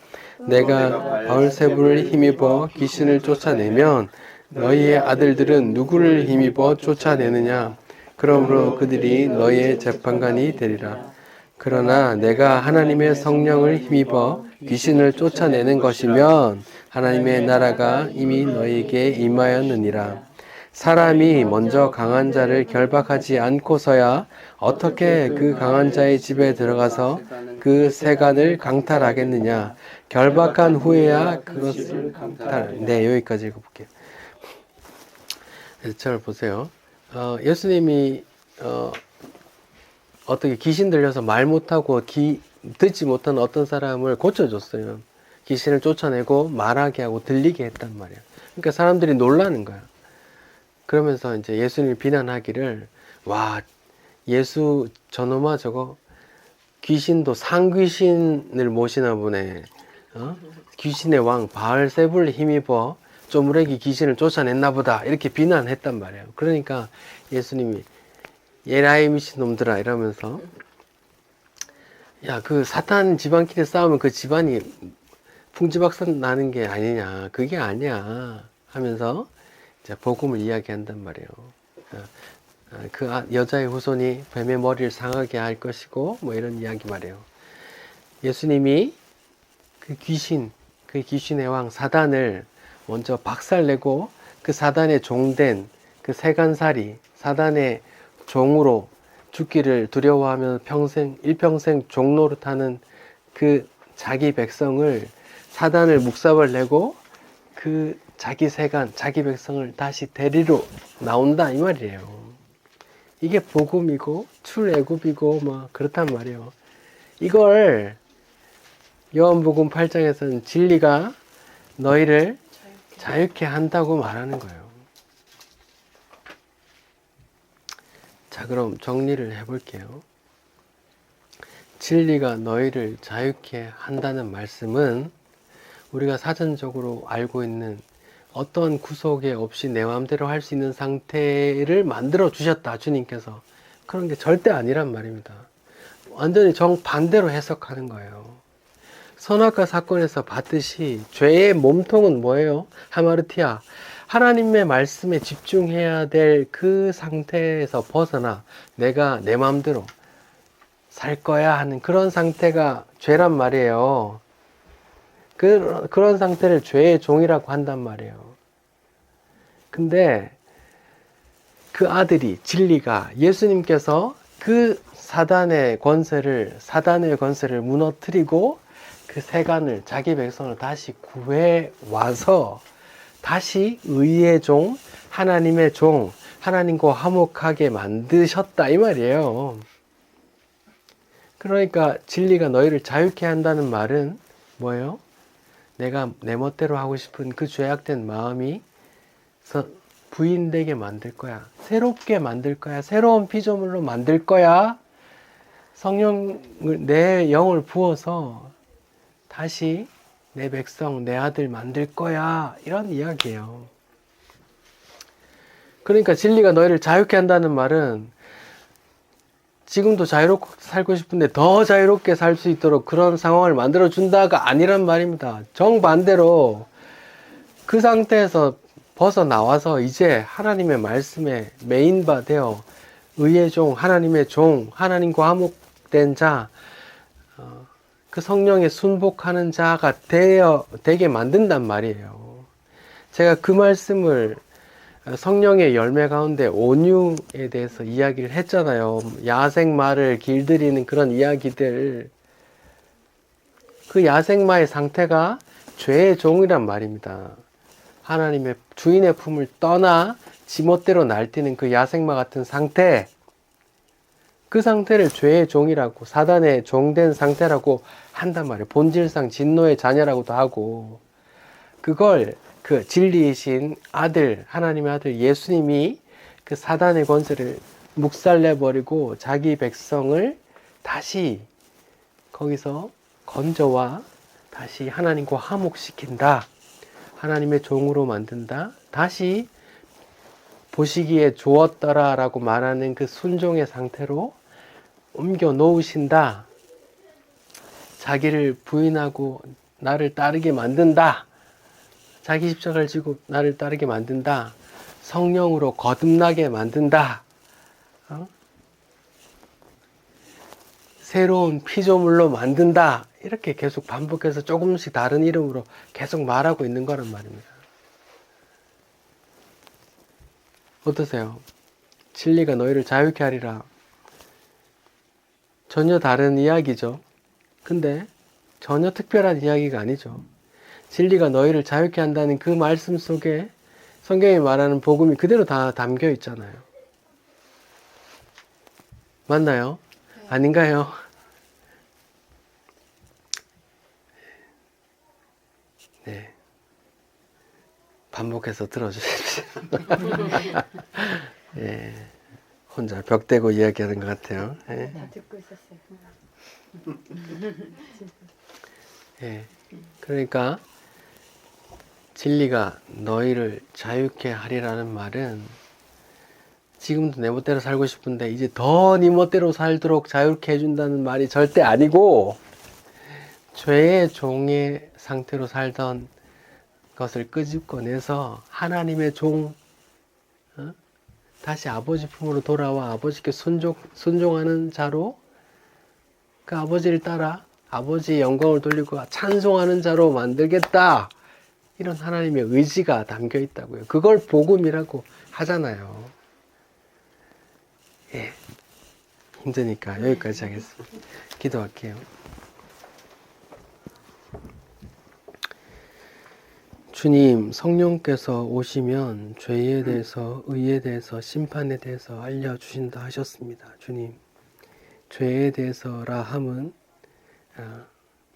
내가 바울세불을 힘입어 귀신을 쫓아내면 너희의 아들들은 누구를 힘입어 쫓아내느냐. 그러므로 그들이 너희의 재판관이 되리라. 그러나 내가 하나님의 성령을 힘입어 귀신을 쫓아내는 것이면 하나님의 나라가 이미 너희에게 임하였느니라. 사람이 먼저 강한 자를 결박하지 않고서야 어떻게 그 강한 자의 집에 들어가서 그 세간을 강탈하겠느냐. 결박한 후에야 그것을 네, 여기까지 읽어볼게요. 잘 보세요. 예수님이 어떻게 귀신 들려서 말 못하고 듣지 못하는 어떤 사람을 고쳐줬어요. 귀신을 쫓아내고 말하게 하고 들리게 했단 말이에요. 그러니까 사람들이 놀라는 거야. 그러면서 이제 예수님을 비난하기를, 와, 예수 저놈아 저거 귀신도 상귀신을 모시나 보네. 귀신의 왕 바알세불 힘입어 쪼무레기 귀신을 쫓아냈나 보다. 이렇게 비난했단 말이에요. 그러니까 예수님이 예라이 미친 놈들아 이러면서, 야, 그 사탄 집안끼리 싸우면 그 집안이 풍지박산 나는 게 아니냐. 그게 아니야. 하면서 이제 복음을 이야기한단 말이에요. 그 여자의 후손이 뱀의 머리를 상하게 할 것이고 뭐 이런 이야기 말이에요. 예수님이 그 귀신의 왕 사단을 먼저 박살내고 그 사단의 종된 그 세간살이 사단의 종으로 죽기를 두려워하며 일평생 종노릇하는 그 자기 백성을 사단을 묵사발내고 그 자기 세간, 자기 백성을 다시 데리러 나온다 이 말이에요. 이게 복음이고 출애굽이고 뭐 그렇단 말이에요. 이걸 요한복음 8장에서는 진리가 너희를 자유케 한다고 말하는 거예요. 자, 그럼 정리를 해볼게요. 진리가 너희를 자유케 한다는 말씀은 우리가 사전적으로 알고 있는 어떤 구속에 없이 내 마음대로 할 수 있는 상태를 만들어 주셨다, 주님께서. 그런 게 절대 아니란 말입니다. 완전히 정반대로 해석하는 거예요. 선악과 사건에서 봤듯이 죄의 몸통은 뭐예요? 하마르티아. 하나님의 말씀에 집중해야 될 그 상태에서 벗어나 내가 내 마음대로 살 거야 하는 그런 상태가 죄란 말이에요. 그런 상태를 죄의 종이라고 한단 말이에요. 근데 그 아들이, 진리가, 예수님께서 그 사단의 권세를 무너뜨리고 그 세간을, 자기 백성을 다시 구해 와서 다시 의의 종, 하나님의 종, 하나님과 화목하게 만드셨다 이 말이에요. 그러니까 진리가 너희를 자유케 한다는 말은 뭐예요? 내가 내 멋대로 하고 싶은 그 죄악된 마음이 부인되게 만들 거야. 새롭게 만들 거야. 새로운 피조물로 만들 거야. 성령을, 내 영을 부어서 다시 내 백성, 내 아들 만들 거야. 이런 이야기예요. 그러니까 진리가 너희를 자유케 한다는 말은 지금도 자유롭게 살고 싶은데 더 자유롭게 살 수 있도록 그런 상황을 만들어 준다가 아니란 말입니다. 정반대로 그 상태에서 벗어나와서 이제 하나님의 말씀에 메인바 되어 의의 종, 하나님의 종, 하나님과 화목된 자, 그 성령에 순복하는 자가 되게 만든단 말이에요. 제가 그 말씀을 성령의 열매 가운데 온유에 대해서 이야기를 했잖아요. 야생마를 길들이는 그런 이야기들. 그 야생마의 상태가 죄의 종이란 말입니다. 하나님의 주인의 품을 떠나 지멋대로 날뛰는 그 야생마 같은 상태, 그 상태를 죄의 종이라고, 사단의 종된 상태라고 한단 말이에요. 본질상 진노의 자녀라고도 하고, 그걸 그 진리이신 아들, 하나님의 아들 예수님이 그 사단의 권세를 묵살내버리고 자기 백성을 다시 거기서 건져와 다시 하나님과 화목시킨다. 하나님의 종으로 만든다. 다시 보시기에 좋았더라 라고 말하는 그 순종의 상태로 옮겨 놓으신다. 자기를 부인하고 나를 따르게 만든다. 자기 십자가를 지고 나를 따르게 만든다. 성령으로 거듭나게 만든다. 새로운 피조물로 만든다. 이렇게 계속 반복해서 조금씩 다른 이름으로 계속 말하고 있는 거란 말입니다. 어떠세요? 진리가 너희를 자유케 하리라. 전혀 다른 이야기죠. 근데 전혀 특별한 이야기가 아니죠. 진리가 너희를 자유케 한다는 그 말씀 속에 성경이 말하는 복음이 그대로 다 담겨 있잖아요. 맞나요? 네. 아닌가요? 네. 반복해서 들어주십시오. 예. 혼자 벽 대고 이야기하는 것 같아요. 예. 다 듣고 있었어요. 예. 그러니까 진리가 너희를 자유케 하리라는 말은 지금도 내 멋대로 살고 싶은데 이제 더 네 멋대로 살도록 자유케 해준다는 말이 절대 아니고, 죄의 종의 상태로 살던 것을 끄집어내서 하나님의 종, 다시 아버지 품으로 돌아와 아버지께 순종하는 자로, 그 아버지를 따라 아버지의 영광을 돌리고 찬송하는 자로 만들겠다. 이런 하나님의 의지가 담겨 있다고요. 그걸 복음이라고 하잖아요. 예. 힘드니까 여기까지 하겠습니다. 기도할게요. 주님, 성령께서 오시면 죄에 대해서, 의에 대해서, 심판에 대해서 알려주신다 하셨습니다. 주님, 죄에 대해서라 함은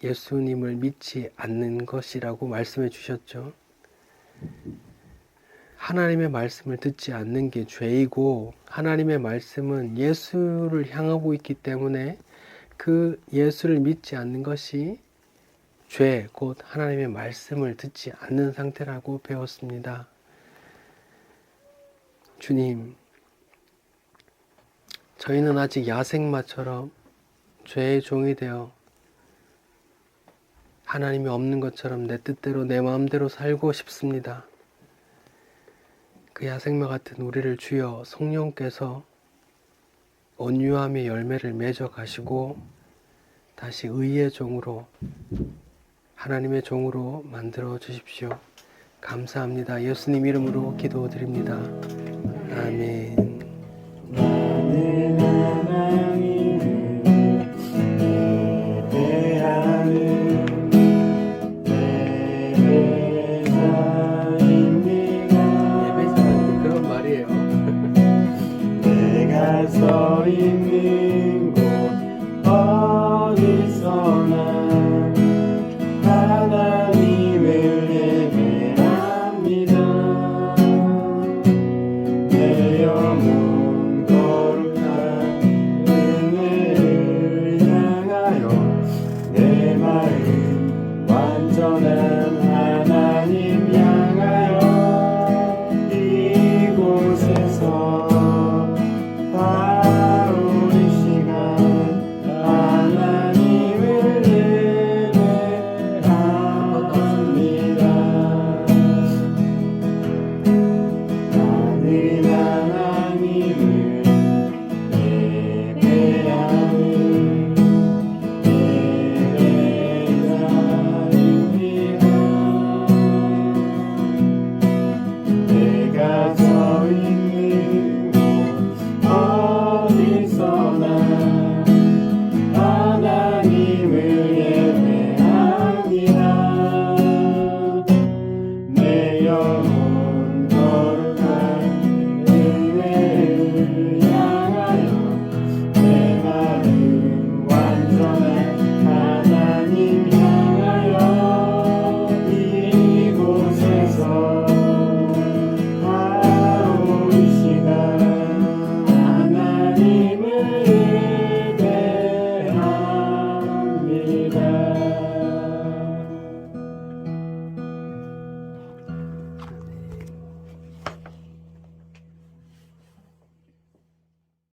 예수님을 믿지 않는 것이라고 말씀해 주셨죠. 하나님의 말씀을 듣지 않는 게 죄이고, 하나님의 말씀은 예수를 향하고 있기 때문에 그 예수를 믿지 않는 것이 죄, 곧 하나님의 말씀을 듣지 않는 상태라고 배웠습니다. 주님, 저희는 아직 야생마처럼 죄의 종이 되어 하나님이 없는 것처럼 내 뜻대로 내 마음대로 살고 싶습니다. 그 야생마 같은 우리를 주여 성령께서 온유함의 열매를 맺어 가시고 다시 의의 종으로 하나님의 종으로 만들어 주십시오. 감사합니다. 예수님 이름으로 기도드립니다. 아멘.